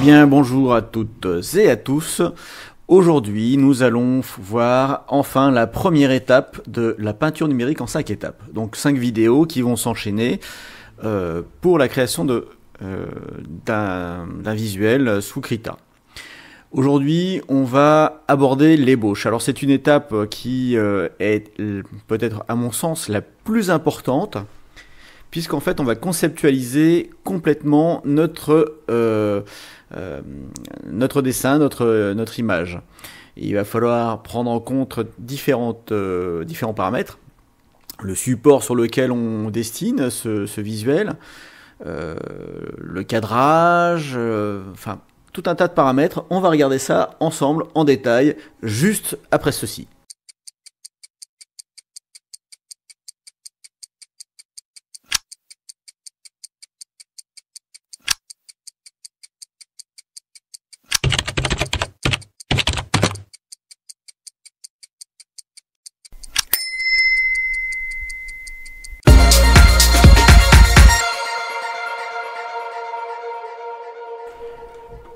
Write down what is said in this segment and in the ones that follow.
bien, bonjour à toutes et à tous. Aujourd'hui, nous allons voir enfin la première étape de la peinture numérique en 5 étapes. Donc 5 vidéos qui vont s'enchaîner pour la création d'un visuel sous Krita. Aujourd'hui, on va aborder l'ébauche. Alors c'est une étape qui est peut-être à mon sens la plus importante, puisqu'en fait on va conceptualiser complètement notre dessin, notre image. Il va falloir prendre en compte différents paramètres. Le support sur lequel on destine ce visuel, le cadrage, enfin tout un tas de paramètres. On va regarder ça ensemble en détail juste après ceci.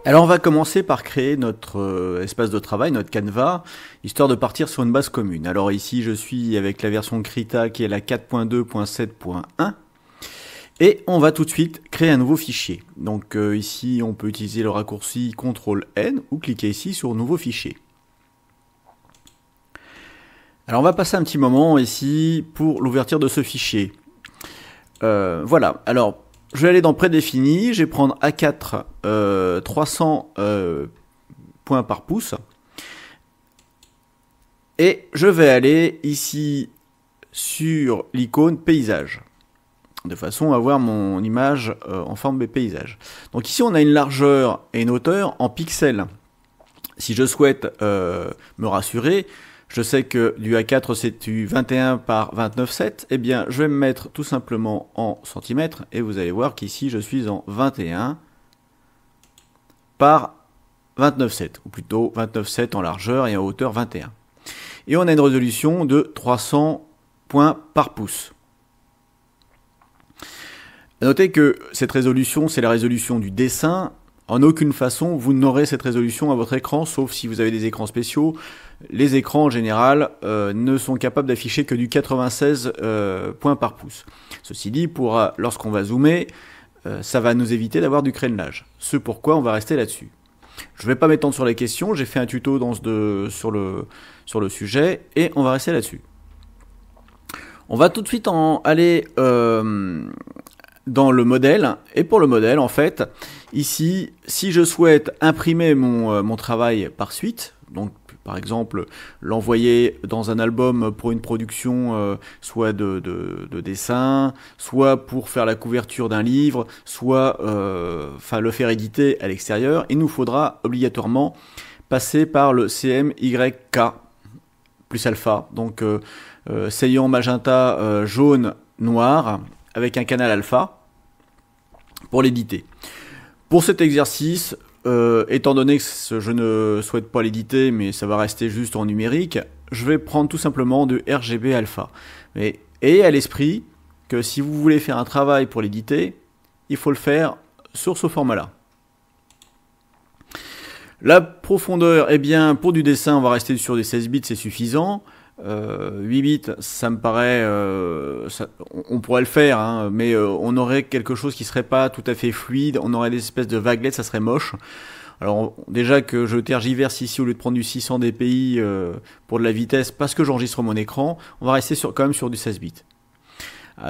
Alors on va commencer par créer notre espace de travail, notre canevas, histoire de partir sur une base commune. Alors ici je suis avec la version Krita qui est la 4.2.7.1 et on va tout de suite créer un nouveau fichier. Donc ici on peut utiliser le raccourci CTRL-N ou cliquer ici sur Nouveau fichier. Alors on va passer un petit moment ici pour l'ouverture de ce fichier. Voilà, alors je vais aller dans prédéfini, je vais prendre A4 300 points par pouce et je vais aller ici sur l'icône paysage de façon à avoir mon image en forme de paysage. Donc ici on a une largeur et une hauteur en pixels. Si je souhaite me rassurer, je sais que du A4 c'est du 21 par 29,7, eh bien je vais me mettre tout simplement en centimètres et vous allez voir qu'ici je suis en 21 par 29,7, ou plutôt 29,7 en largeur et en hauteur 21. Et on a une résolution de 300 points par pouce. Notez que cette résolution, c'est la résolution du dessin. En aucune façon, vous n'aurez cette résolution à votre écran, sauf si vous avez des écrans spéciaux. Les écrans, en général, ne sont capables d'afficher que du 96 points par pouce. Ceci dit, lorsqu'on va zoomer, ça va nous éviter d'avoir du crénelage. Ce pourquoi on va rester là-dessus. Je ne vais pas m'étendre sur les questions, j'ai fait un tuto sur le sujet, et on va rester là-dessus. On va tout de suite aller dans le modèle, et pour le modèle, en fait, ici, si je souhaite imprimer mon travail par suite, donc par exemple l'envoyer dans un album pour une production soit de dessin, soit pour faire la couverture d'un livre, soit le faire éditer à l'extérieur, il nous faudra obligatoirement passer par le CMYK plus alpha, donc saillant magenta jaune noir avec un canal alpha pour l'éditer. Pour cet exercice, étant donné que je ne souhaite pas l'éditer, mais ça va rester juste en numérique, je vais prendre tout simplement de RGB alpha. Mais ayez à l'esprit que si vous voulez faire un travail pour l'éditer, il faut le faire sur ce format-là. La profondeur, eh bien, pour du dessin, on va rester sur des 16 bits, c'est suffisant. 8 bits, ça me paraît, on pourrait le faire, hein, mais on aurait quelque chose qui serait pas tout à fait fluide, on aurait des espèces de vaguelettes, ça serait moche. Alors déjà que je tergiverse ici au lieu de prendre du 600 dpi pour de la vitesse parce que j'enregistre mon écran, on va rester quand même sur du 16 bits.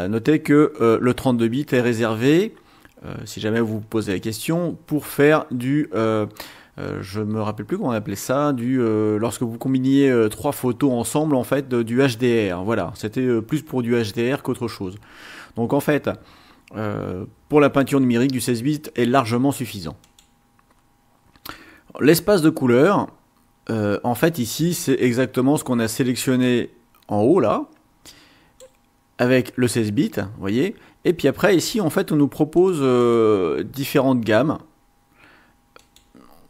Notez que le 32 bits est réservé, si jamais vous vous posez la question, pour faire du... je me rappelle plus comment on appelait ça, lorsque vous combiniez 3 photos ensemble, en fait, du HDR. Voilà, c'était plus pour du HDR qu'autre chose. Donc en fait, pour la peinture numérique, du 16 bits est largement suffisant. L'espace de couleur, en fait ici, c'est exactement ce qu'on a sélectionné en haut là, avec le 16 bits, vous voyez. Et puis après, ici, en fait, on nous propose différentes gammes.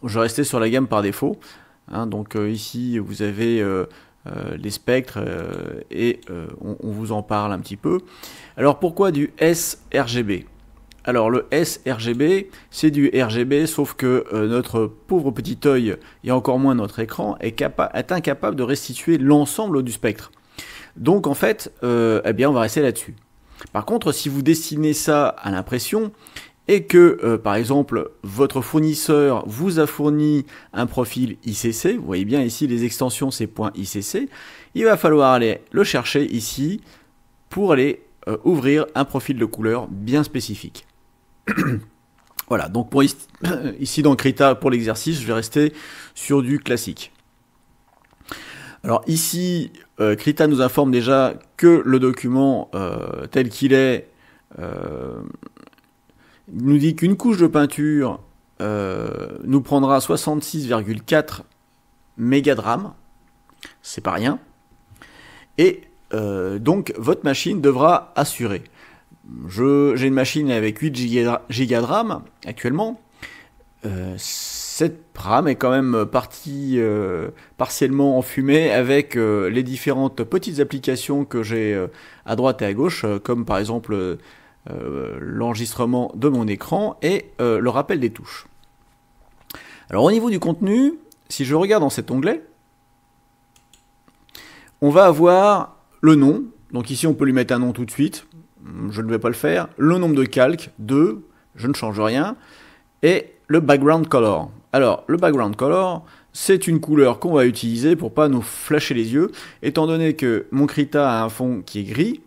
Je restais sur la gamme par défaut, hein, donc ici vous avez les spectres et on vous en parle un petit peu. Alors pourquoi du sRGB? Alors le sRGB, c'est du RGB, sauf que notre pauvre petit œil, et encore moins notre écran, est incapable de restituer l'ensemble du spectre. Donc en fait, eh bien on va rester là-dessus. Par contre, si vous dessinez ça à l'impression, et que, par exemple, votre fournisseur vous a fourni un profil ICC, vous voyez bien ici les extensions c'est .ICC, il va falloir aller le chercher ici pour aller ouvrir un profil de couleur bien spécifique. Voilà, donc pour ici dans Krita, pour l'exercice, je vais rester sur du classique. Alors ici, Krita nous informe déjà que le document tel qu'il est nous dit qu'une couche de peinture nous prendra 66,4 mégas de RAM, c'est pas rien, et donc votre machine devra assurer. J'ai une machine avec 8 gigas de RAM actuellement. Cette RAM est quand même partie partiellement en fumée avec les différentes petites applications que j'ai à droite et à gauche, comme par exemple l'enregistrement de mon écran et le rappel des touches. Alors au niveau du contenu, si je regarde dans cet onglet, on va avoir le nom. Donc ici on peut lui mettre un nom tout de suite. Je ne vais pas le faire. Le nombre de calques, 2, je ne change rien. Et le background color. Alors, le background color, c'est une couleur qu'on va utiliser pour pas nous flasher les yeux. Étant donné que mon Krita a un fond qui est gris,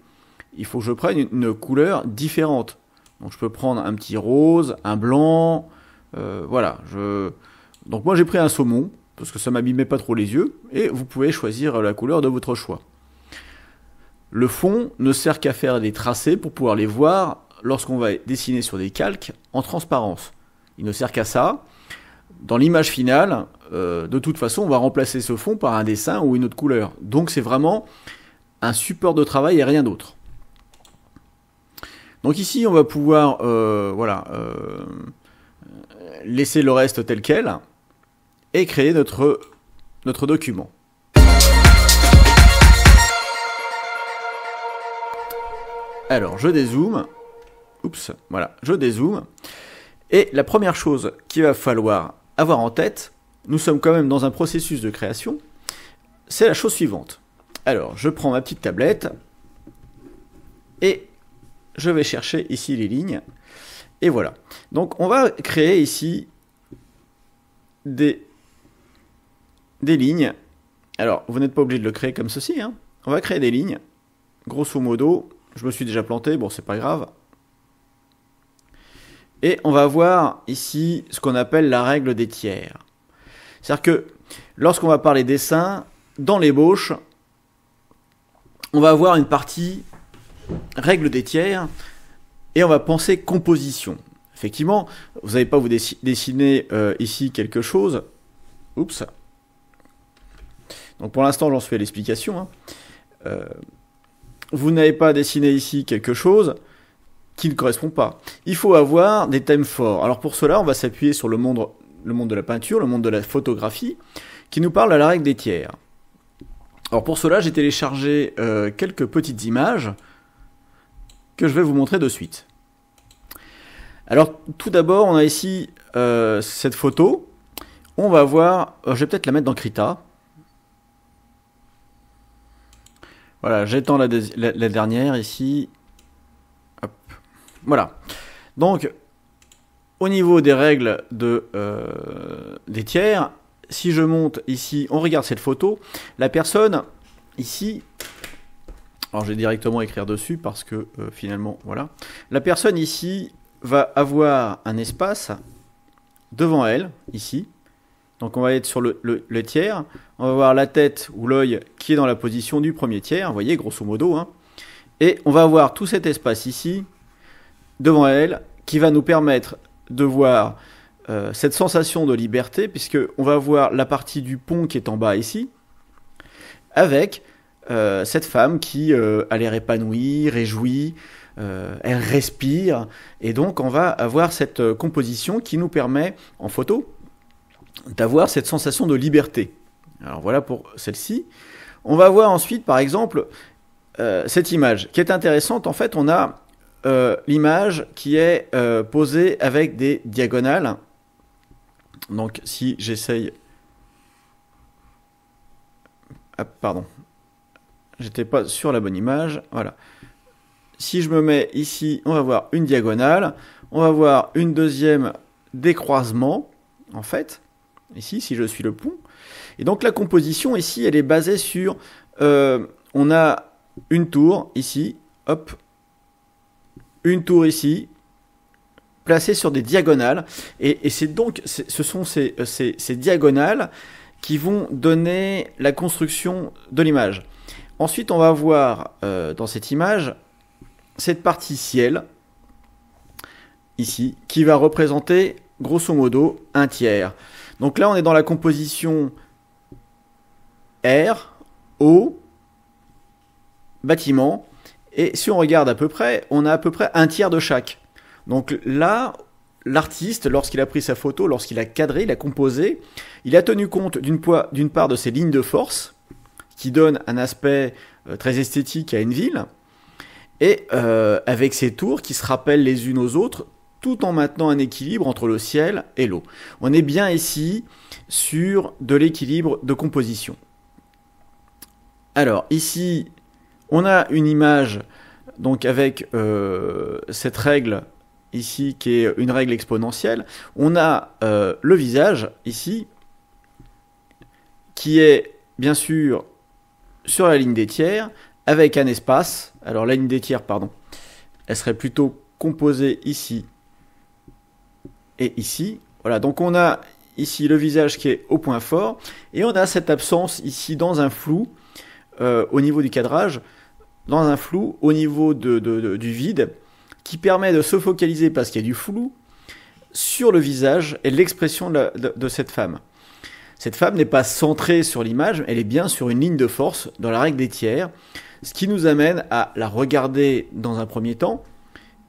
il faut que je prenne une couleur différente. Donc je peux prendre un petit rose, un blanc, voilà. Donc moi j'ai pris un saumon, parce que ça m'abîmait pas trop les yeux, et vous pouvez choisir la couleur de votre choix. Le fond ne sert qu'à faire des tracés pour pouvoir les voir lorsqu'on va dessiner sur des calques en transparence. Il ne sert qu'à ça. Dans l'image finale, de toute façon, on va remplacer ce fond par un dessin ou une autre couleur. Donc c'est vraiment un support de travail et rien d'autre. Donc ici, on va pouvoir laisser le reste tel quel et créer notre document. Alors, je dézoome. Oups, voilà, je dézoome. Et la première chose qu'il va falloir avoir en tête, nous sommes quand même dans un processus de création, c'est la chose suivante. Alors, je prends ma petite tablette et je vais chercher ici les lignes. Et voilà. Donc, on va créer ici des lignes. Alors, vous n'êtes pas obligé de le créer comme ceci, hein. On va créer des lignes. Grosso modo, je me suis déjà planté, bon, c'est pas grave. Et on va voir ici ce qu'on appelle la règle des tiers. C'est-à-dire que lorsqu'on va parler dessin, dans l'ébauche, on va avoir une partie règle des tiers et on va penser composition. Effectivement, vous n'allez pas vous dessiner ici quelque chose. Oups. Donc pour l'instant, j'en suis à l'explication. Vous n'avez pas dessiné ici quelque chose qui ne correspond pas. Il faut avoir des thèmes forts. Alors pour cela, on va s'appuyer sur le monde de la peinture, le monde de la photographie, qui nous parle à la règle des tiers. Alors pour cela, j'ai téléchargé quelques petites images que je vais vous montrer de suite. Alors tout d'abord, on a ici cette photo. On va voir, je vais peut-être la mettre dans Krita. Voilà, j'étends la dernière ici. Hop. Voilà. Donc, au niveau des règles des tiers, si je monte ici, on regarde cette photo, la personne ici, alors je vais directement écrire dessus parce que finalement, voilà, la personne ici va avoir un espace devant elle, ici. Donc on va être sur le tiers, on va voir la tête ou l'œil qui est dans la position du premier tiers, vous voyez, grosso modo, hein. Et on va avoir tout cet espace ici, devant elle, qui va nous permettre de voir cette sensation de liberté, puisqu'on va voir la partie du pont qui est en bas ici, avec cette femme qui a l'air épanouie, réjouie, elle respire, et donc on va avoir cette composition qui nous permet, en photo, d'avoir cette sensation de liberté. Alors voilà pour celle-ci. On va voir ensuite, par exemple, cette image qui est intéressante. En fait, on a l'image qui est posée avec des diagonales. Donc si j'essaye... Ah, pardon. J'étais pas sur la bonne image. Voilà. Si je me mets ici, on va voir une diagonale. On va voir une deuxième décroisement, en fait. Ici, si je suis le pont. Et donc la composition ici, elle est basée sur... on a une tour ici, hop. Une tour ici, placée sur des diagonales. Et c'est donc, ce sont ces diagonales qui vont donner la construction de l'image. Ensuite, on va voir dans cette image cette partie ciel, ici, qui va représenter grosso modo un tiers. Donc là, on est dans la composition air, eau, bâtiment. Et si on regarde à peu près, on a à peu près un tiers de chaque. Donc là, l'artiste, lorsqu'il a pris sa photo, lorsqu'il a cadré, il a composé, il a tenu compte d'une part de ces lignes de force, qui donnent un aspect très esthétique à une ville, et avec ces tours qui se rappellent les unes aux autres, tout en maintenant un équilibre entre le ciel et l'eau. On est bien ici sur de l'équilibre de composition. Alors ici, on a une image donc avec cette règle ici qui est une règle exponentielle. On a le visage ici qui est bien sûr sur la ligne des tiers avec un espace. Alors la ligne des tiers, pardon, elle serait plutôt composée ici et ici. Voilà, donc on a ici le visage qui est au point fort et on a cette absence ici dans un flou au niveau du cadrage, dans un flou au niveau du vide qui permet de se focaliser parce qu'il y a du flou sur le visage et l'expression de cette femme. Cette femme n'est pas centrée sur l'image, elle est bien sur une ligne de force dans la règle des tiers, ce qui nous amène à la regarder dans un premier temps,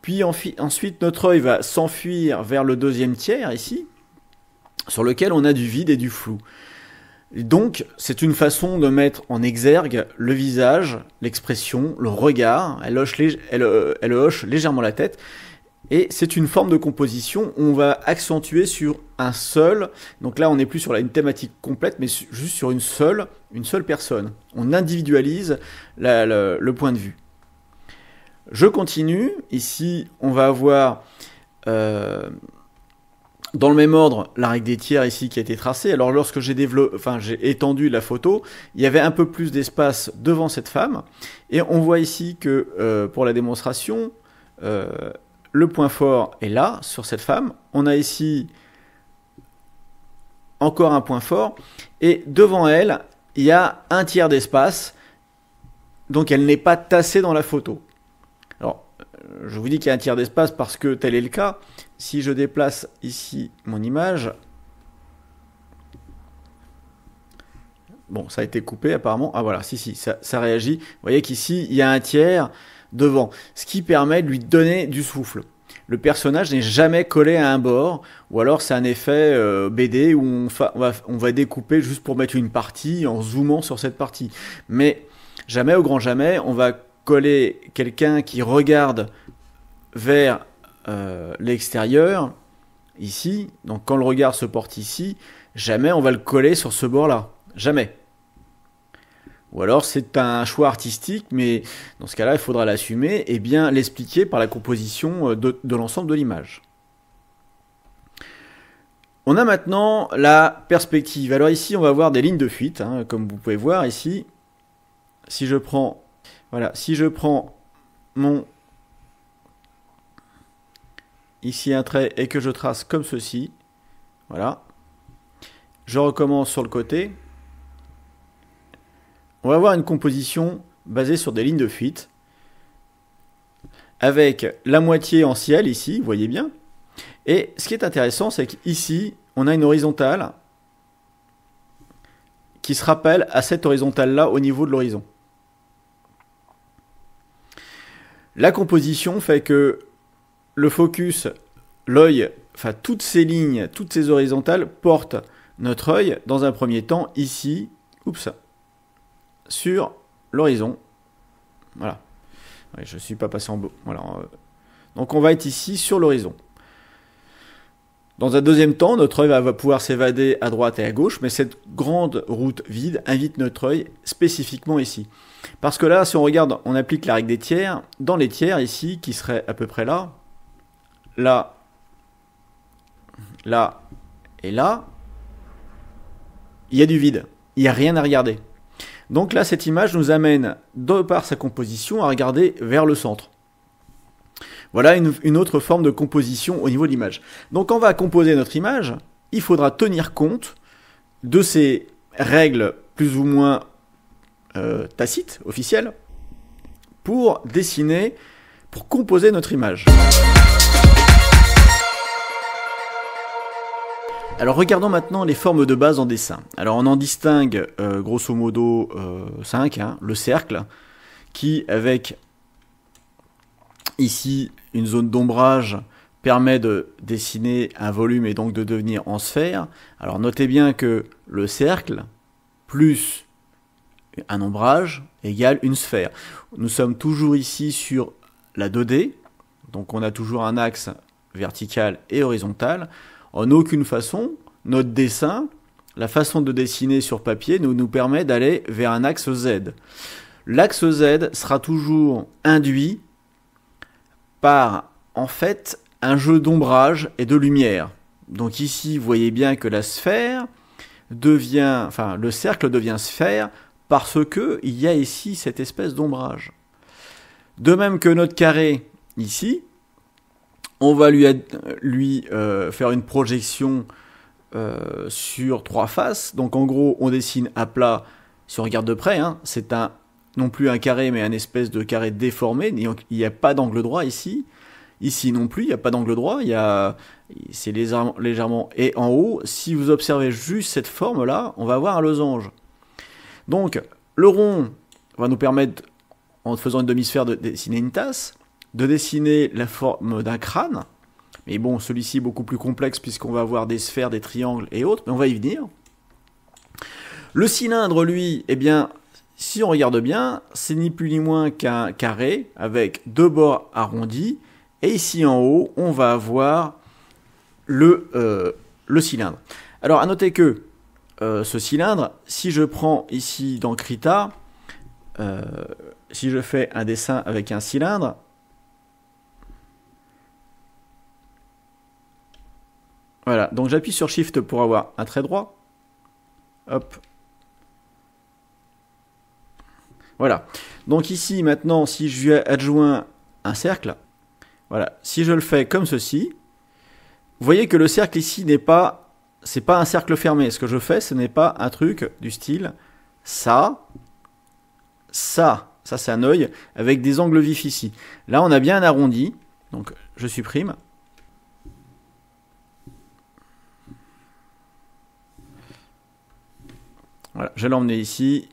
puis ensuite notre œil va s'enfuir vers le deuxième tiers ici, sur lequel on a du vide et du flou. Donc c'est une façon de mettre en exergue le visage, l'expression, le regard, elle hoche légèrement la tête, et c'est une forme de composition où on va accentuer sur un seul, donc là on n'est plus sur une thématique complète, mais juste sur une seule personne. On individualise le point de vue. Je continue, ici on va avoir dans le même ordre la règle des tiers ici qui a été tracée. Alors lorsque j'ai étendu la photo, il y avait un peu plus d'espace devant cette femme, et on voit ici que pour la démonstration, le point fort est là, sur cette femme. On a ici encore un point fort. Et devant elle, il y a un tiers d'espace. Donc elle n'est pas tassée dans la photo. Alors, je vous dis qu'il y a un tiers d'espace parce que tel est le cas. Si je déplace ici mon image... Bon, ça a été coupé apparemment. Ah voilà, si, ça réagit. Vous voyez qu'ici, il y a un tiers devant, ce qui permet de lui donner du souffle. Le personnage n'est jamais collé à un bord, ou alors c'est un effet BD où on va découper juste pour mettre une partie en zoomant sur cette partie. Mais jamais, au grand jamais, on va coller quelqu'un qui regarde vers l'extérieur, ici. Donc quand le regard se porte ici, jamais on va le coller sur ce bord-là. Jamais. Ou alors c'est un choix artistique, mais dans ce cas-là, il faudra l'assumer et bien l'expliquer par la composition de l'ensemble de l'image. On a maintenant la perspective. Alors ici, on va voir des lignes de fuite, hein, comme vous pouvez voir ici. Si je prends mon ici un trait et que je trace comme ceci, voilà. Je recommence sur le côté. On va avoir une composition basée sur des lignes de fuite, avec la moitié en ciel ici, vous voyez bien. Et ce qui est intéressant, c'est qu'ici, on a une horizontale qui se rappelle à cette horizontale-là au niveau de l'horizon. La composition fait que le focus, l'œil, enfin toutes ces lignes, toutes ces horizontales portent notre œil dans un premier temps ici, sur l'horizon. Voilà. Ouais, je ne suis pas passé en beau. Voilà. Donc on va être ici sur l'horizon. Dans un deuxième temps, notre œil va pouvoir s'évader à droite et à gauche, mais cette grande route vide invite notre œil spécifiquement ici. Parce que là, si on regarde, on applique la règle des tiers, dans les tiers ici, qui seraient à peu près là, là, là et là, il y a du vide, il n'y a rien à regarder. Donc là, cette image nous amène, de par sa composition, à regarder vers le centre. Voilà une autre forme de composition au niveau de l'image. Donc quand on va composer notre image, il faudra tenir compte de ces règles plus ou moins tacites, officielles, pour dessiner, pour composer notre image. Alors regardons maintenant les formes de base en dessin. Alors on en distingue grosso modo 5, le cercle, qui avec ici une zone d'ombrage permet de dessiner un volume et donc de devenir en sphère. Alors notez bien que le cercle plus un ombrage égale une sphère. Nous sommes toujours ici sur la 2D, donc on a toujours un axe vertical et horizontal. En aucune façon, notre dessin, la façon de dessiner sur papier nous permet d'aller vers un axe Z. L'axe Z sera toujours induit par, en fait, un jeu d'ombrage et de lumière. Donc ici, vous voyez bien que la sphère devient, enfin, le cercle devient sphère parce que il y a ici cette espèce d'ombrage. De même que notre carré, ici, on va lui faire une projection sur 3 faces. Donc en gros, on dessine à plat, si on regarde de près, c'est non plus un carré, mais un espèce de carré déformé. Il n'y a pas d'angle droit ici. Ici non plus, il n'y a pas d'angle droit. C'est légèrement. Et en haut, si vous observez juste cette forme-là, on va avoir un losange. Donc, le rond va nous permettre, en faisant une demi-sphère, de dessiner une tasse, de dessiner la forme d'un crâne. Mais bon, celui-ci est beaucoup plus complexe puisqu'on va avoir des sphères, des triangles et autres, mais on va y venir. Le cylindre, lui, eh bien, si on regarde bien, c'est ni plus ni moins qu'un carré avec 2 bords arrondis. Et ici en haut, on va avoir le cylindre. Alors, à noter que ce cylindre, si je prends ici dans Krita, si je fais un dessin avec un cylindre, voilà, donc j'appuie sur Shift pour avoir un trait droit. Hop. Voilà. Donc ici, maintenant, si je lui adjoins un cercle, voilà, si je le fais comme ceci, vous voyez que le cercle ici c'est pas un cercle fermé. Ce que je fais, ce n'est pas un truc du style ça c'est un œil avec des angles vifs ici. Là, on a bien un arrondi, donc je supprime. Voilà, je vais l'emmener ici.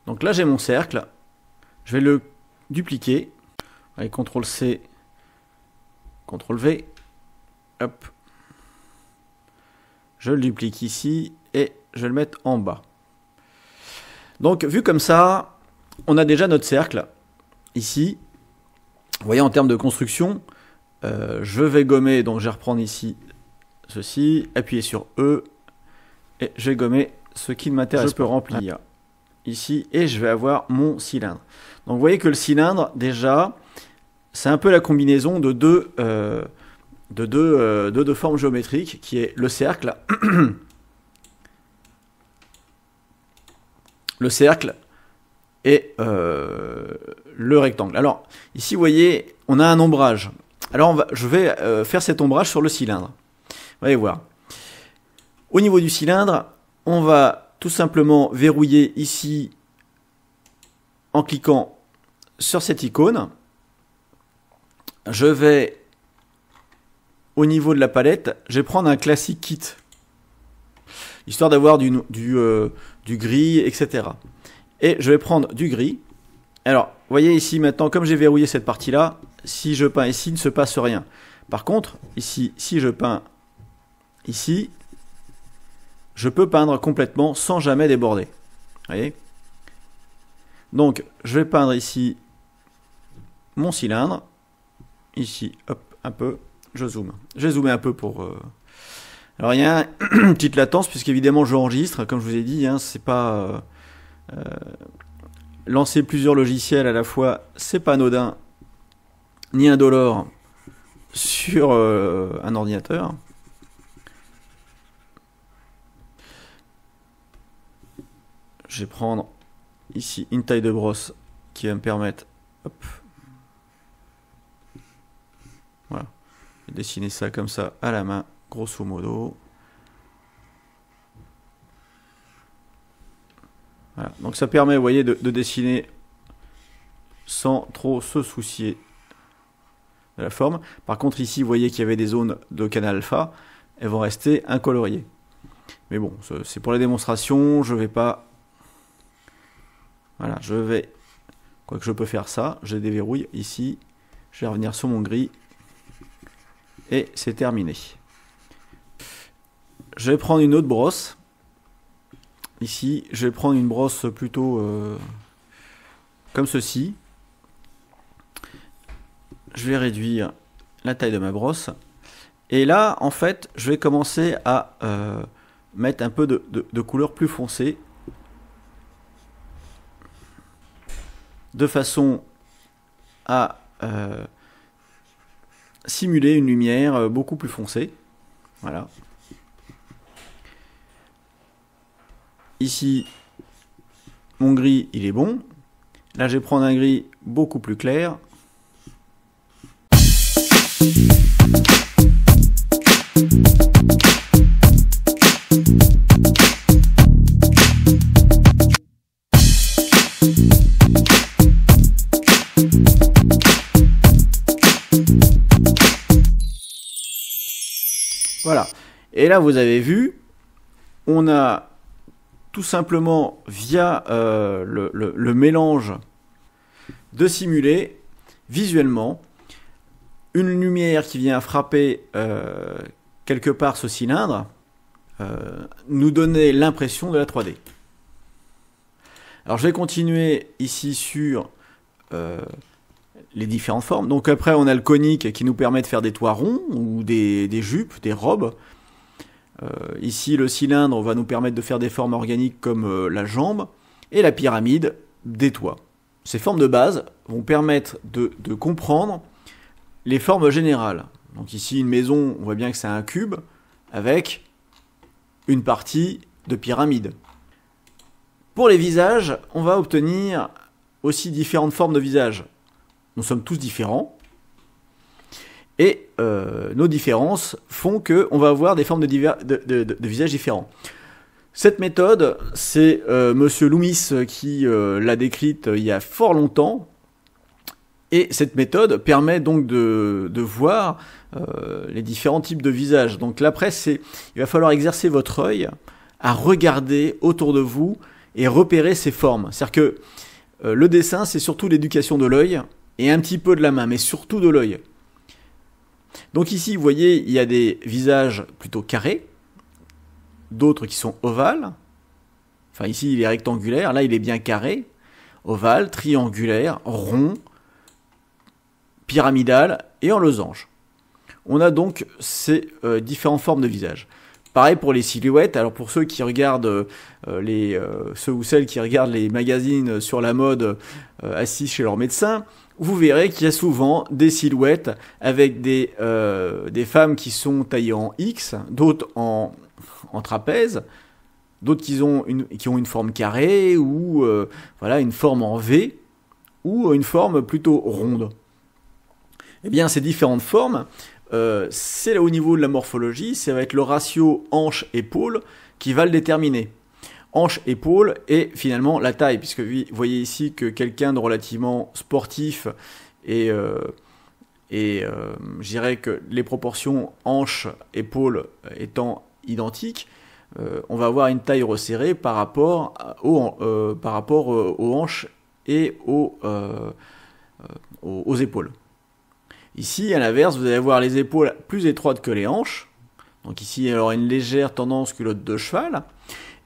Donc là, j'ai mon cercle. Je vais le dupliquer. Allez, CTRL-C, CTRL-V. Hop. Je le duplique ici et je vais le mettre en bas. Donc, vu comme ça, on a déjà notre cercle ici. Vous voyez, en termes de construction, je vais gommer. Donc, je vais reprendre ici ceci, appuyer sur E et je vais gommer ce qui ne m'intéresse pas. Je peux remplir ici et je vais avoir mon cylindre. Donc vous voyez que le cylindre, déjà, c'est un peu la combinaison de deux formes géométriques qui est le cercle, et le rectangle. Alors ici vous voyez, on a un ombrage. Alors je vais faire cet ombrage sur le cylindre. Vous allez voir. Au niveau du cylindre, on va tout simplement verrouiller ici en cliquant sur cette icône. Je vais, au niveau de la palette, je vais prendre un classique kit, histoire d'avoir du gris, etc. Et je vais prendre du gris. Alors, vous voyez ici maintenant, comme j'ai verrouillé cette partie-là, si je peins ici, il ne se passe rien. Par contre, ici, si je peins ici, je peux peindre complètement sans jamais déborder. Vous voyez ? Donc, je vais peindre ici mon cylindre. Ici, hop, un peu, je zoome. Je vais zoomer un peu pour... Alors il y a une petite latence, puisqu'évidemment je enregistre, comme je vous ai dit, hein, c'est pas... lancer plusieurs logiciels à la fois, c'est pas anodin, ni indolore sur un ordinateur. Je vais prendre ici une taille de brosse qui va me permettre, hop, voilà, je vais dessiner ça comme ça à la main, grosso modo. Voilà. Donc ça permet, vous voyez, de dessiner sans trop se soucier de la forme. Par contre, ici, vous voyez qu'il y avait des zones de canal alpha, elles vont rester incoloriées. Mais bon, c'est pour la démonstration, je vais pas... Voilà, je vais... Quoique je peux faire ça, je déverrouille ici, je vais revenir sur mon gris, et c'est terminé. Je vais prendre une autre brosse. Ici, je vais prendre une brosse plutôt comme ceci. Je vais réduire la taille de ma brosse. Et là, en fait, je vais commencer à mettre un peu de couleur plus foncée. De façon à simuler une lumière beaucoup plus foncée. Voilà. Ici, mon gris, il est bon. Là, je vais prendre un gris beaucoup plus clair. Voilà. Et là, vous avez vu, on a tout simplement via le mélange de simuler visuellement une lumière qui vient frapper quelque part ce cylindre, nous donner l'impression de la 3D. Alors je vais continuer ici sur les différentes formes. Donc après on a le conique qui nous permet de faire des toits ronds ou des jupes, des robes. Ici le cylindre va nous permettre de faire des formes organiques comme la jambe, et la pyramide des toits. Ces formes de base vont permettre de comprendre les formes générales. Donc ici une maison, on voit bien que c'est un cube avec une partie de pyramide. Pour les visages, on va obtenir aussi différentes formes de visages. Nous sommes tous différents. Et nos différences font qu'on va avoir des formes de visages différents. Cette méthode, c'est Monsieur Loomis qui l'a décrite il y a fort longtemps. Et cette méthode permet donc de voir les différents types de visages. Donc l'après, il va falloir exercer votre œil à regarder autour de vous et repérer ces formes. C'est-à-dire que le dessin, c'est surtout l'éducation de l'œil et un petit peu de la main, mais surtout de l'œil. Donc ici, vous voyez, il y a des visages plutôt carrés, d'autres qui sont ovales. Enfin ici, il est rectangulaire, là il est bien carré, ovale, triangulaire, rond, pyramidal et en losange. On a donc ces différentes formes de visage. Pareil pour les silhouettes. Alors pour ceux qui regardent ceux ou celles qui regardent les magazines sur la mode assis chez leur médecin, vous verrez qu'il y a souvent des silhouettes avec des femmes qui sont taillées en X, d'autres en trapèze, d'autres qui ont une forme carrée ou voilà, une forme en V ou une forme plutôt ronde. Eh bien, ces différentes formes, c'est là au niveau de la morphologie, ça va être le ratio hanche-épaule qui va le déterminer. Hanche-épaule et finalement la taille, puisque vous voyez ici que quelqu'un de relativement sportif et je dirais que les proportions hanche-épaule étant identiques, on va avoir une taille resserrée par rapport aux hanches et aux épaules. Ici, à l'inverse, vous allez avoir les épaules plus étroites que les hanches. Donc ici, il y aura une légère tendance culotte de cheval.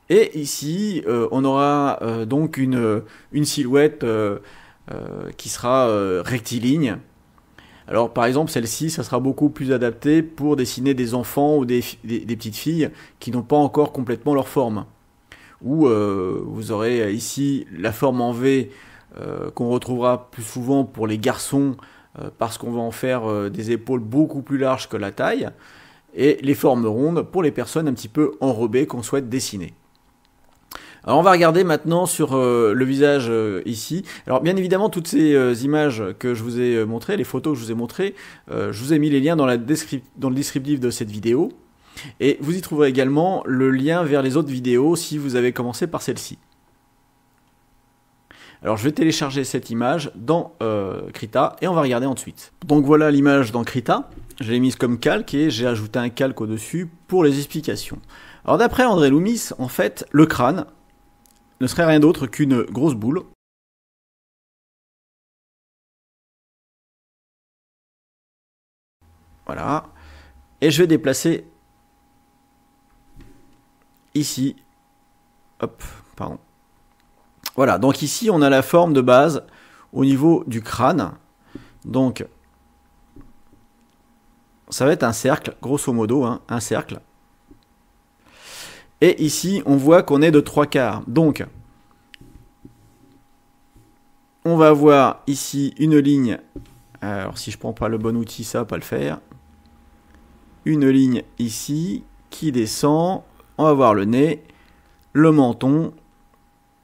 Et ici, on aura donc une silhouette qui sera rectiligne. Alors par exemple celle-ci, ça sera beaucoup plus adapté pour dessiner des enfants ou des petites filles qui n'ont pas encore complètement leur forme. Ou vous aurez ici la forme en V qu'on retrouvera plus souvent pour les garçons parce qu'on va en faire des épaules beaucoup plus larges que la taille, et les formes rondes pour les personnes un petit peu enrobées qu'on souhaite dessiner. Alors on va regarder maintenant sur le visage ici. Alors bien évidemment toutes ces images que je vous ai montrées, les photos que je vous ai montrées, je vous ai mis les liens dans le descriptif de cette vidéo. Et vous y trouverez également le lien vers les autres vidéos si vous avez commencé par celle-ci. Alors je vais télécharger cette image dans Krita et on va regarder ensuite. Donc voilà l'image dans Krita. Je l'ai mise comme calque et j'ai ajouté un calque au-dessus pour les explications. Alors d'après André Loomis, en fait, le crâne ne serait rien d'autre qu'une grosse boule. Voilà. Et je vais déplacer ici. Hop, pardon. Voilà, donc ici on a la forme de base au niveau du crâne. Donc ça va être un cercle, grosso modo, hein, un cercle. Et ici, on voit qu'on est de 3/4. Donc, on va avoir ici une ligne. Alors, si je prends pas le bon outil, ça va pas le faire. Une ligne ici qui descend. On va voir le nez, le menton.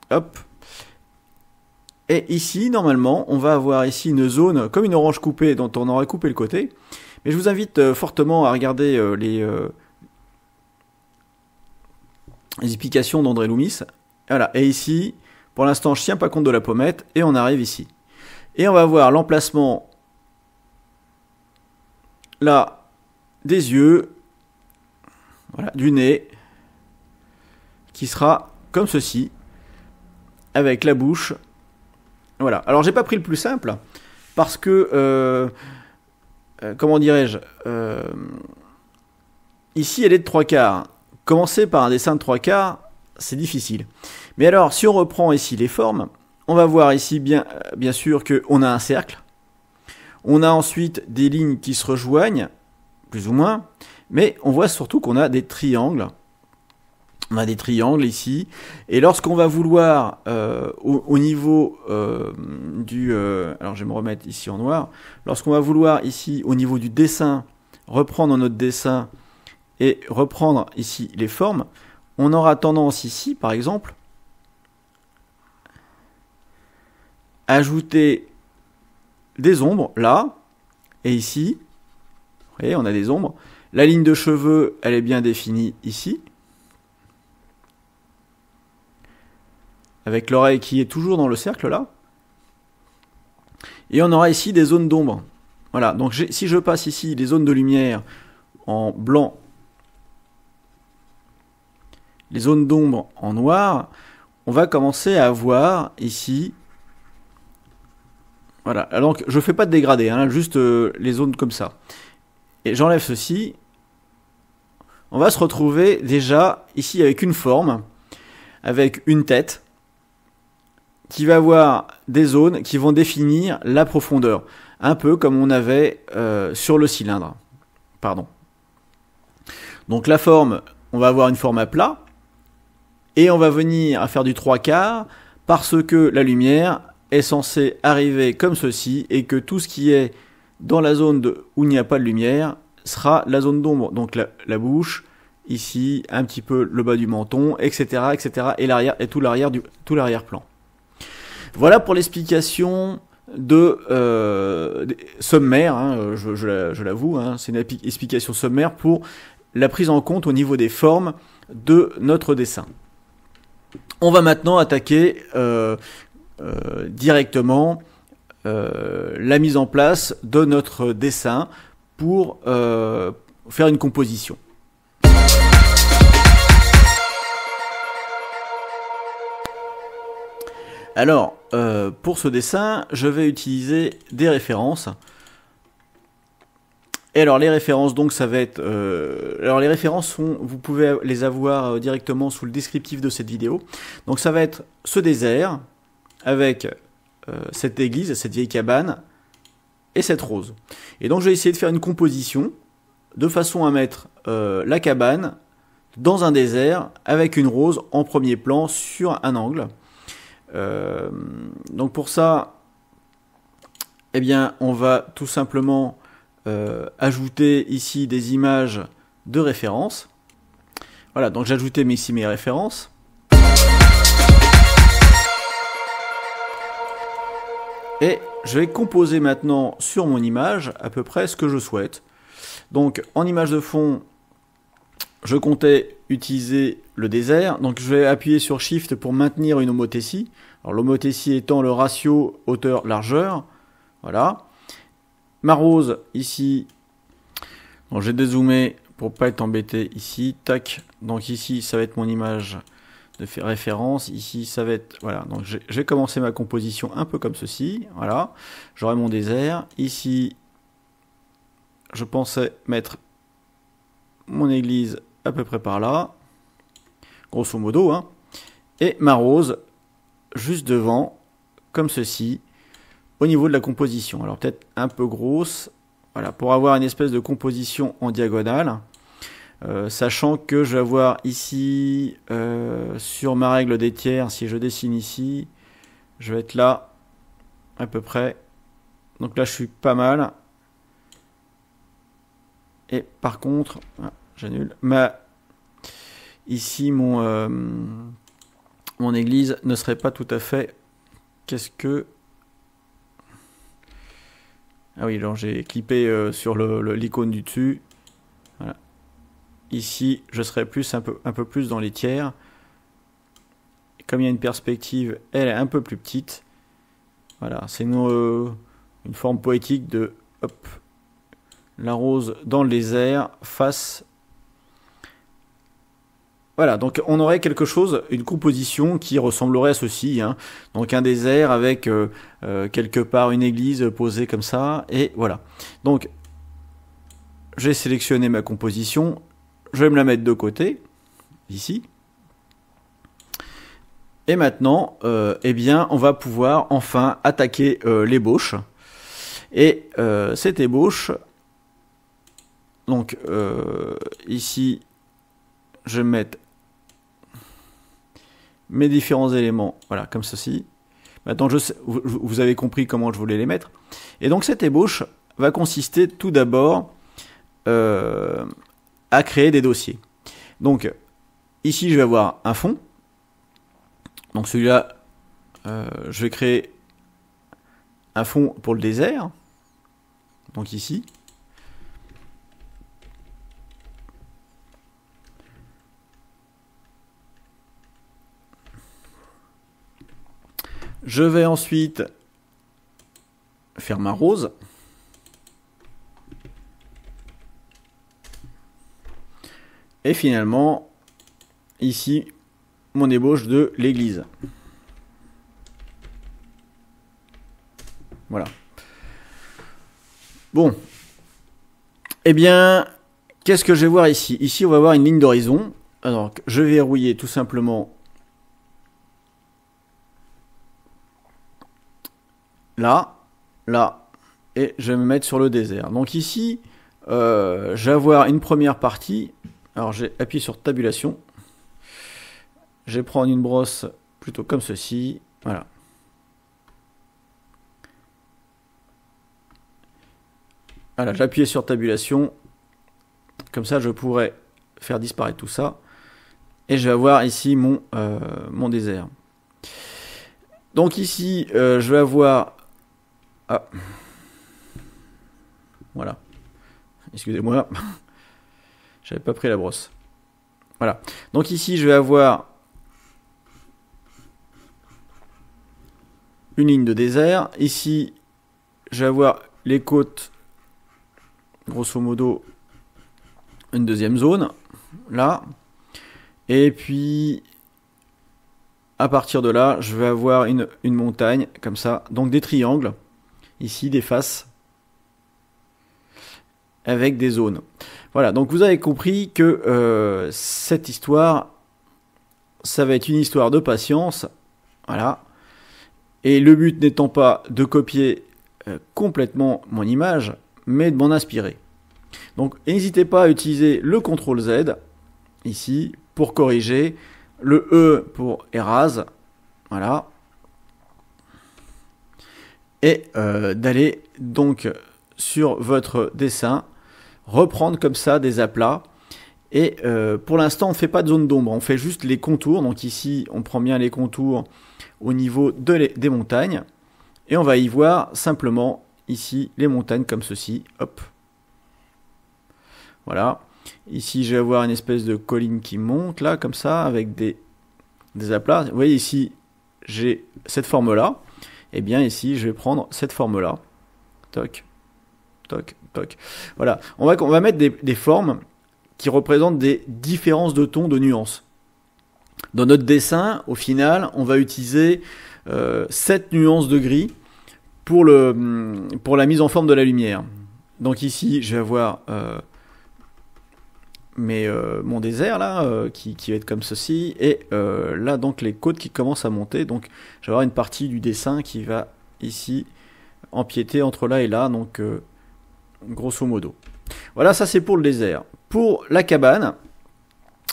Hop. Et ici, normalement, on va avoir ici une zone comme une orange coupée dont on aurait coupé le côté. Mais je vous invite fortement à regarder les explications d'André Loomis. Voilà, et ici, pour l'instant, je ne tiens pas compte de la pommette, et on arrive ici. Et on va voir l'emplacement, là, des yeux, voilà, du nez, qui sera comme ceci, avec la bouche. Voilà, alors j'ai pas pris le plus simple, parce que, comment dirais-je, ici elle est de 3/4. Commencer par un dessin de 3/4, c'est difficile. Mais alors, si on reprend ici les formes, on va voir ici bien sûr qu'on a un cercle. On a ensuite des lignes qui se rejoignent, plus ou moins. Mais on voit surtout qu'on a des triangles. On a des triangles ici. Et lorsqu'on va vouloir, au niveau du... alors je vais me remettre ici en noir. Lorsqu'on va vouloir ici, au niveau du dessin, reprendre notre dessin et reprendre ici les formes, on aura tendance ici, par exemple, à ajouter des ombres, là, et ici. Vous voyez, on a des ombres. La ligne de cheveux, elle est bien définie ici. Avec l'oreille qui est toujours dans le cercle, là. Et on aura ici des zones d'ombre. Voilà, donc si je passe ici les zones de lumière en blanc, les zones d'ombre en noir, on va commencer à avoir ici, voilà, donc je fais pas de dégradé, hein, juste les zones comme ça. Et j'enlève ceci, on va se retrouver déjà ici avec une forme, avec une tête, qui va avoir des zones qui vont définir la profondeur, un peu comme on avait sur le cylindre. Pardon. Donc la forme, on va avoir une forme à plat, et on va venir à faire du 3/4 parce que la lumière est censée arriver comme ceci et que tout ce qui est dans la zone où il n'y a pas de lumière sera la zone d'ombre. Donc la bouche, ici, un petit peu le bas du menton, etc. etc. et l'arrière et tout l'arrière-plan. Voilà pour l'explication de sommaire, hein, je l'avoue, hein, c'est une explication sommaire pour la prise en compte au niveau des formes de notre dessin. On va maintenant attaquer directement la mise en place de notre dessin pour faire une composition. Alors, pour ce dessin, je vais utiliser des références. Et alors les références, donc ça va être... alors les références, vous pouvez les avoir directement sous le descriptif de cette vidéo. Donc ça va être ce désert, avec cette église, cette vieille cabane et cette rose. Et donc je vais essayer de faire une composition de façon à mettre la cabane dans un désert avec une rose en premier plan sur un angle. Donc pour ça, eh bien, on va tout simplement ajouter ici des images de référence. Voilà, donc j'ai ajouté ici mes références. Et je vais composer maintenant sur mon image à peu près ce que je souhaite. Donc en image de fond, je comptais utiliser le désert. Donc je vais appuyer sur Shift pour maintenir une homothétie. Alors l'homothétie étant le ratio hauteur-largeur. Voilà. Ma rose ici, donc j'ai dézoomé pour pas être embêté ici. Tac. Donc ici ça va être mon image de référence. Ici ça va être, voilà, donc j'ai commencé ma composition un peu comme ceci. Voilà. J'aurai mon désert. Ici je pensais mettre mon église à peu près par là, grosso modo, hein, et ma rose juste devant, comme ceci, au niveau de la composition. Alors peut-être un peu grosse, voilà, pour avoir une espèce de composition en diagonale, sachant que je vais avoir ici, sur ma règle des tiers, si je dessine ici, je vais être là, à peu près. Donc là je suis pas mal. Et par contre, j'annule. Ici, mon église ne serait pas tout à fait. Qu'est-ce que. Ah oui, genre j'ai clippé sur l'icône du dessus. Voilà. Ici, je serais plus un peu plus dans les tiers. Et comme il y a une perspective, elle est un peu plus petite. Voilà, c'est une forme poétique de hop, la rose dans le désert face. Voilà, donc on aurait quelque chose, une composition qui ressemblerait à ceci, hein. Donc un désert avec quelque part une église posée comme ça, et voilà. Donc j'ai sélectionné ma composition, je vais me la mettre de côté, ici. Et maintenant, eh bien, on va pouvoir enfin attaquer l'ébauche. Et cette ébauche, donc ici, je vais mettre mes différents éléments, voilà, comme ceci. Maintenant, vous avez compris comment je voulais les mettre. Et donc, cette ébauche va consister tout d'abord à créer des dossiers. Donc, ici, je vais avoir un fond. Donc, celui-là, je vais créer un fond pour le désert. Donc, ici. Je vais ensuite faire ma rose. Et finalement, ici, mon ébauche de l'église. Voilà. Bon. Eh bien, qu'est-ce que je vais voir ici? Ici, on va voir une ligne d'horizon. Alors, je vais verrouiller tout simplement là, là, et je vais me mettre sur le désert. Donc ici, je vais avoir une première partie. Alors j'ai appuyé sur tabulation. Je vais prendre une brosse plutôt comme ceci. Voilà. Voilà, j'ai appuyé sur tabulation. Comme ça, je pourrais faire disparaître tout ça. Et je vais avoir ici mon désert. Donc ici, je vais avoir... Ah. Voilà. Excusez-moi. J'avais pas pris la brosse. Voilà. Donc ici, je vais avoir une ligne de désert. Ici, je vais avoir les côtes, grosso modo, une deuxième zone. Là. Et puis, à partir de là, je vais avoir une montagne, comme ça. Donc des triangles. Ici, des faces. Avec des zones. Voilà, donc vous avez compris que cette histoire, ça va être une histoire de patience. Voilà. Et le but n'étant pas de copier complètement mon image, mais de m'en inspirer. Donc n'hésitez pas à utiliser le CTRL Z ici pour corriger, le E pour érase, voilà, et d'aller donc sur votre dessin, reprendre comme ça des aplats. Et pour l'instant on ne fait pas de zone d'ombre, on fait juste les contours. Donc ici on prend bien les contours au niveau des montagnes, et on va y voir simplement ici les montagnes comme ceci, hop, voilà. Ici je vais avoir une espèce de colline qui monte là comme ça avec des aplats. Vous voyez ici j'ai cette forme là, et bien ici je vais prendre cette forme là, toc toc toc, voilà. On va mettre des formes qui représentent des différences de tons, de nuances. Dans notre dessin, au final, on va utiliser 7 nuances de gris pour la mise en forme de la lumière. Donc ici, je vais avoir mon désert là, qui va être comme ceci, et là donc les côtes qui commencent à monter. Donc je vais avoir une partie du dessin qui va ici empiéter entre là et là, donc grosso modo. Voilà, ça c'est pour le désert. Pour la cabane,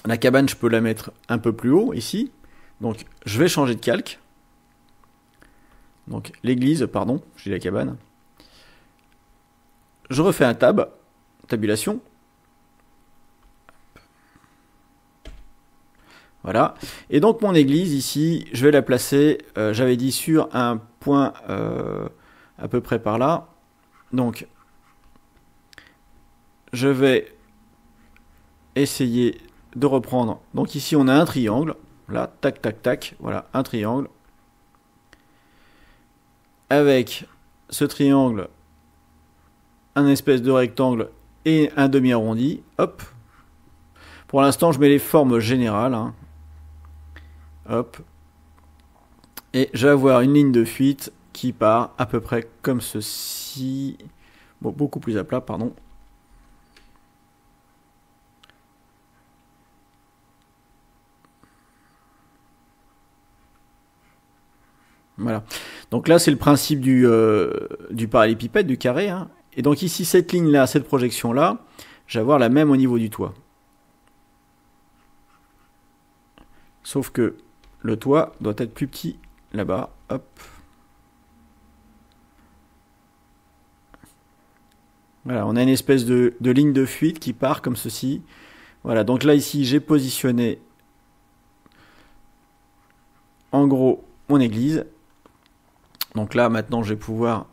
je peux la mettre un peu plus haut ici. Donc je vais changer de calque. Donc l'église, pardon, je dis la cabane. Je refais un tabulation. Voilà. Et donc mon église ici, je vais la placer, j'avais dit sur un point à peu près par là. Donc je vais essayer de reprendre. Donc ici on a un triangle. Là, tac, tac, tac. Voilà, un triangle. Avec ce triangle, un espèce de rectangle et un demi-arrondi. Hop. Pour l'instant, je mets les formes générales. Hein. Hop. Et je vais avoir une ligne de fuite qui part à peu près comme ceci. Bon, beaucoup plus à plat, pardon. Voilà. Donc là, c'est le principe du parallélépipède, du carré. Hein. Et donc ici, cette ligne-là, cette projection-là, je vais avoir la même au niveau du toit. Sauf que le toit doit être plus petit là-bas. Hop. Voilà, on a une espèce de ligne de fuite qui part comme ceci. Voilà, donc là, ici, j'ai positionné en gros mon église. Donc là, maintenant, je vais pouvoir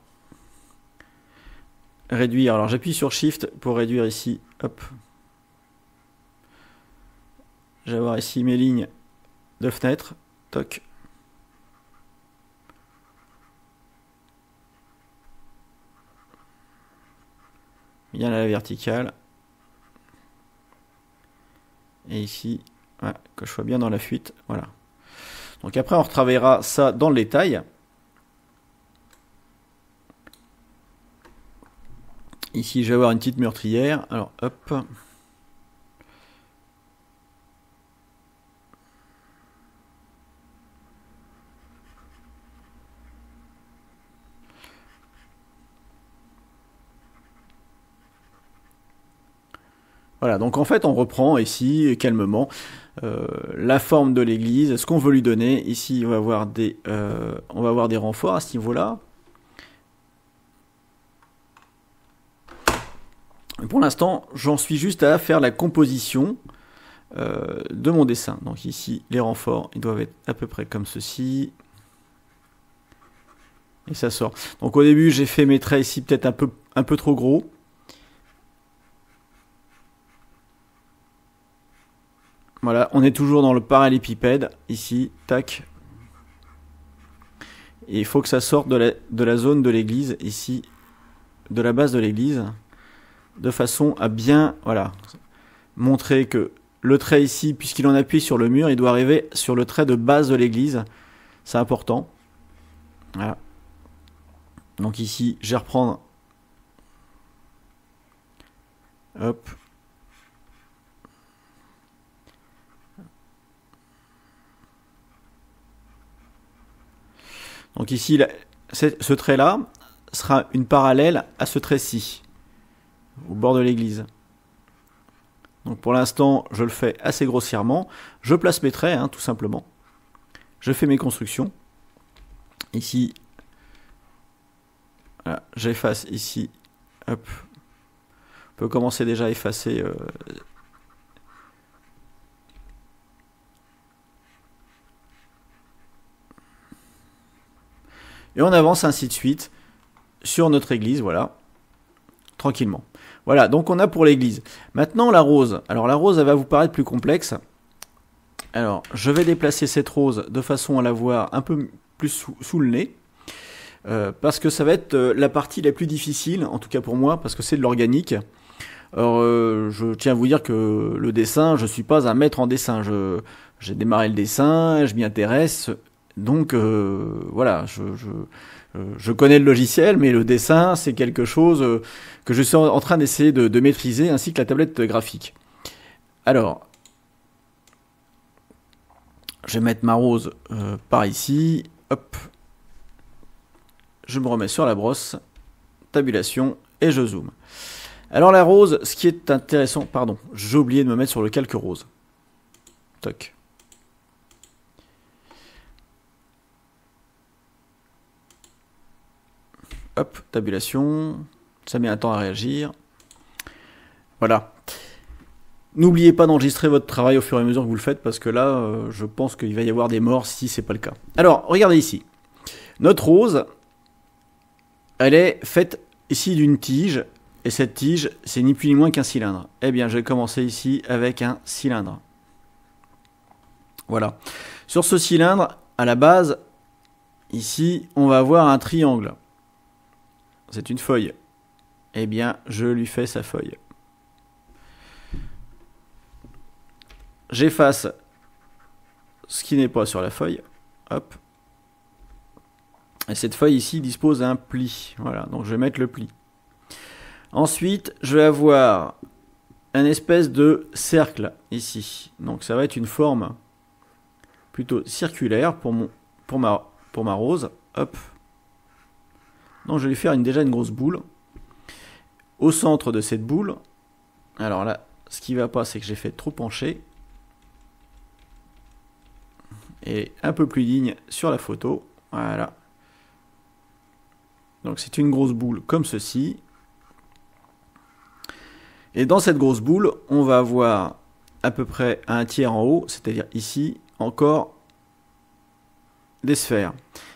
réduire. Alors, j'appuie sur Shift pour réduire ici. Hop. Je vais avoir ici mes lignes de fenêtre. Toc. Bien à la verticale. Et ici, voilà, que je sois bien dans la fuite. Voilà. Donc après, on retravaillera ça dans le détail. Ici, je vais avoir une petite meurtrière. Alors, hop. Voilà, donc en fait, on reprend ici, calmement, la forme de l'église, ce qu'on veut lui donner. Ici, on va avoir des renforts à ce niveau-là. Pour l'instant, j'en suis juste à faire la composition de mon dessin. Donc ici, les renforts, ils doivent être à peu près comme ceci. Et ça sort. Donc au début, j'ai fait mes traits ici peut-être un peu trop gros. Voilà, on est toujours dans le parallélépipède, ici, tac. Et il faut que ça sorte de la zone de l'église, ici, de la base de l'église, de façon à bien, voilà, montrer que le trait ici, puisqu'il en appuie sur le mur, il doit arriver sur le trait de base de l'église. C'est important. Voilà. Donc ici, je vais reprendre. Hop. Donc ici, ce trait-là sera une parallèle à ce trait-ci, au bord de l'église. Donc pour l'instant, je le fais assez grossièrement. Je place mes traits, hein, tout simplement. Je fais mes constructions. Ici, voilà, j'efface ici. Hop. On peut commencer déjà à effacer. Et on avance ainsi de suite sur notre église, voilà, tranquillement. Voilà, donc on a pour l'église. Maintenant la rose. Alors la rose, elle va vous paraître plus complexe. Alors, je vais déplacer cette rose de façon à la voir un peu plus sous le nez. Parce que ça va être la partie la plus difficile, en tout cas pour moi, parce que c'est de l'organique. Alors, je tiens à vous dire que le dessin, je suis pas un maître en dessin. J'ai démarré le dessin, je m'y intéresse. Donc, voilà, je connais le logiciel, mais le dessin, c'est quelque chose que je suis en train d'essayer de maîtriser, ainsi que la tablette graphique. Alors, je vais mettre ma rose par ici. Hop. Je me remets sur la brosse. Tabulation. Et je zoome. Alors la rose, ce qui est intéressant... Pardon, j'ai oublié de me mettre sur le calque rose. Toc. Hop, tabulation. Ça met un temps à réagir. Voilà. N'oubliez pas d'enregistrer votre travail au fur et à mesure que vous le faites, parce que là, je pense qu'il va y avoir des morts si c'est pas le cas. Alors, regardez ici. Notre rose, elle est faite ici d'une tige, et cette tige, c'est ni plus ni moins qu'un cylindre. Eh bien, je vais commencer ici avec un cylindre. Voilà. Sur ce cylindre, à la base, ici, on va avoir un triangle. C'est une feuille. Eh bien, je lui fais sa feuille. J'efface ce qui n'est pas sur la feuille. Hop. Et cette feuille ici dispose d'un pli. Voilà, donc je vais mettre le pli. Ensuite, je vais avoir un espèce de cercle ici. Donc ça va être une forme plutôt circulaire pour ma rose. Hop. Donc je vais lui faire déjà une grosse boule. Au centre de cette boule, alors là, ce qui ne va pas, c'est que j'ai fait trop pencher. Et un peu plus digne sur la photo. Voilà. Donc c'est une grosse boule comme ceci. Et dans cette grosse boule, on va avoir à peu près un tiers en haut, c'est-à-dire ici, encore des sphères.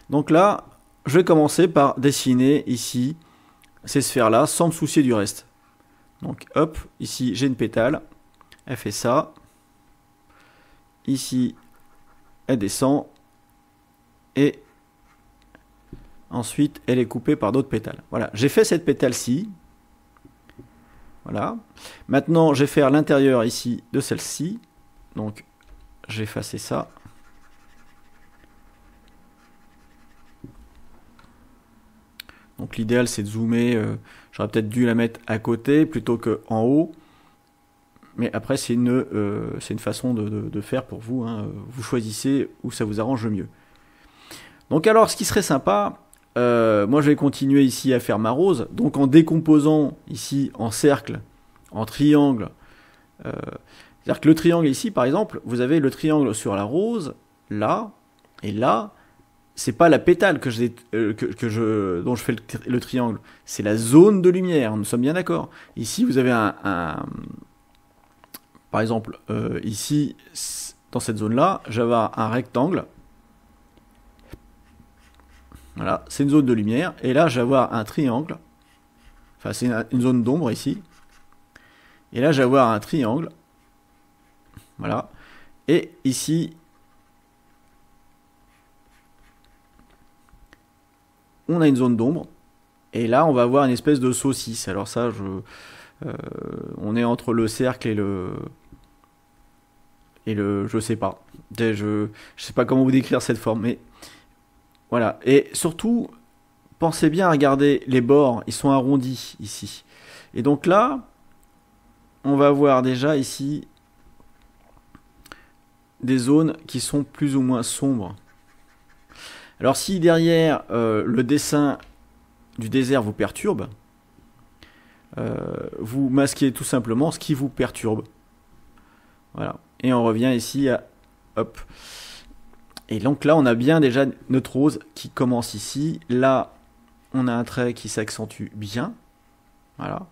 Donc là, je vais commencer par dessiner ici ces sphères-là sans me soucier du reste. Donc hop, ici j'ai une pétale, elle fait ça. Ici, elle descend. Et ensuite, elle est coupée par d'autres pétales. Voilà, j'ai fait cette pétale-ci. Voilà. Maintenant, je vais faire l'intérieur ici de celle-ci. Donc, je vais effacer ça. Donc, l'idéal, c'est de zoomer. J'aurais peut-être dû la mettre à côté plutôt qu'en haut. Mais après, c'est une façon de faire pour vous. Hein. Vous choisissez où ça vous arrange le mieux. Donc, alors, ce qui serait sympa... moi je vais continuer ici à faire ma rose, donc en décomposant ici en cercle, en triangle. C'est-à-dire que le triangle ici par exemple, vous avez le triangle sur la rose, là, et là, c'est pas la pétale dont je fais le triangle, c'est la zone de lumière, nous sommes bien d'accord. Ici vous avez par exemple, ici, dans cette zone-là, je vais avoir un rectangle. Voilà, c'est une zone de lumière. Et là, je vais avoir un triangle. Enfin, c'est une zone d'ombre ici. Et là, je vais avoir un triangle. Voilà. Et ici, on a une zone d'ombre. Et là, on va avoir une espèce de saucisse. Alors ça, on est entre le cercle et je sais pas. Je sais pas comment vous décrire cette forme, mais... Voilà, et surtout, pensez bien à regarder les bords, ils sont arrondis ici. Et donc là, on va avoir déjà ici des zones qui sont plus ou moins sombres. Alors si derrière le dessin du désert vous perturbe, vous masquez tout simplement ce qui vous perturbe. Voilà. Et on revient ici à hop. Et donc là on a bien déjà notre rose qui commence ici. Là on a un trait qui s'accentue bien. Voilà.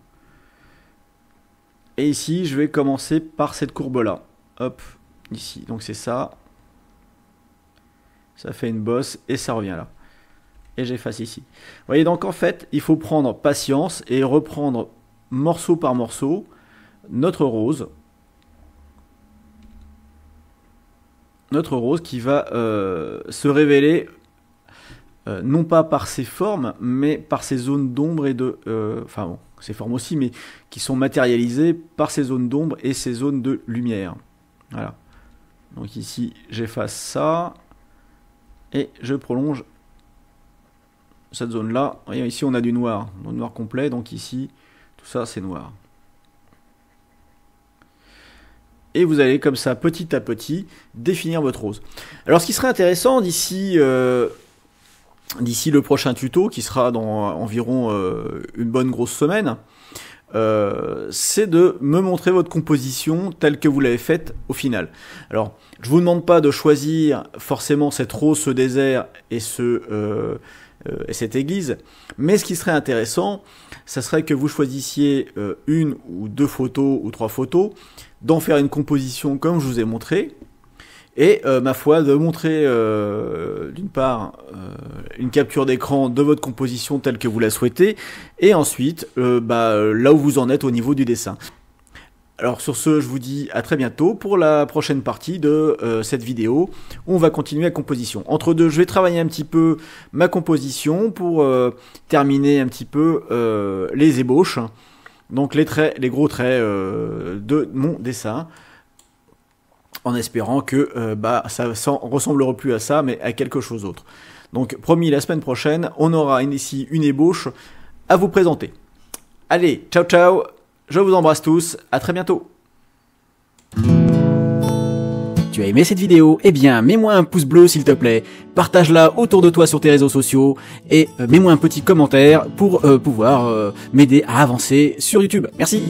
Et ici je vais commencer par cette courbe là. Hop, ici. Donc c'est ça. Ça fait une bosse et ça revient là. Et j'efface ici. Vous voyez, donc en fait, il faut prendre patience et reprendre morceau par morceau notre rose. Notre rose qui va se révéler non pas par ses formes, mais par ses zones d'ombre et de... enfin bon, ses formes aussi, mais qui sont matérialisées par ces zones d'ombre et ces zones de lumière. Voilà. Donc ici, j'efface ça. Et je prolonge cette zone-là. Vous voyez, ici, on a du noir. Du noir complet. Donc ici, tout ça, c'est noir. Et vous allez, comme ça, petit à petit, définir votre rose. Alors, ce qui serait intéressant d'ici le prochain tuto, qui sera dans environ une bonne grosse semaine, c'est de me montrer votre composition telle que vous l'avez faite au final. Alors, je vous demande pas de choisir forcément cette rose, ce désert et cette église, mais ce qui serait intéressant, ça serait que vous choisissiez une ou deux photos ou trois photos, d'en faire une composition comme je vous ai montré, et ma foi, de montrer d'une part une capture d'écran de votre composition telle que vous la souhaitez, et ensuite là où vous en êtes au niveau du dessin. Alors sur ce, je vous dis à très bientôt pour la prochaine partie de cette vidéo où on va continuer la composition. Entre deux, je vais travailler un petit peu ma composition pour terminer un petit peu les ébauches, donc les traits, les gros traits de mon dessin, en espérant que ça ressemblera plus à ça, mais à quelque chose d'autre. Donc promis, la semaine prochaine, on aura ici une ébauche à vous présenter. Allez, ciao ciao, je vous embrasse tous, à très bientôt. Tu as aimé cette vidéo? Eh bien, mets-moi un pouce bleu s'il te plaît, partage-la autour de toi sur tes réseaux sociaux, et mets-moi un petit commentaire pour pouvoir m'aider à avancer sur YouTube. Merci.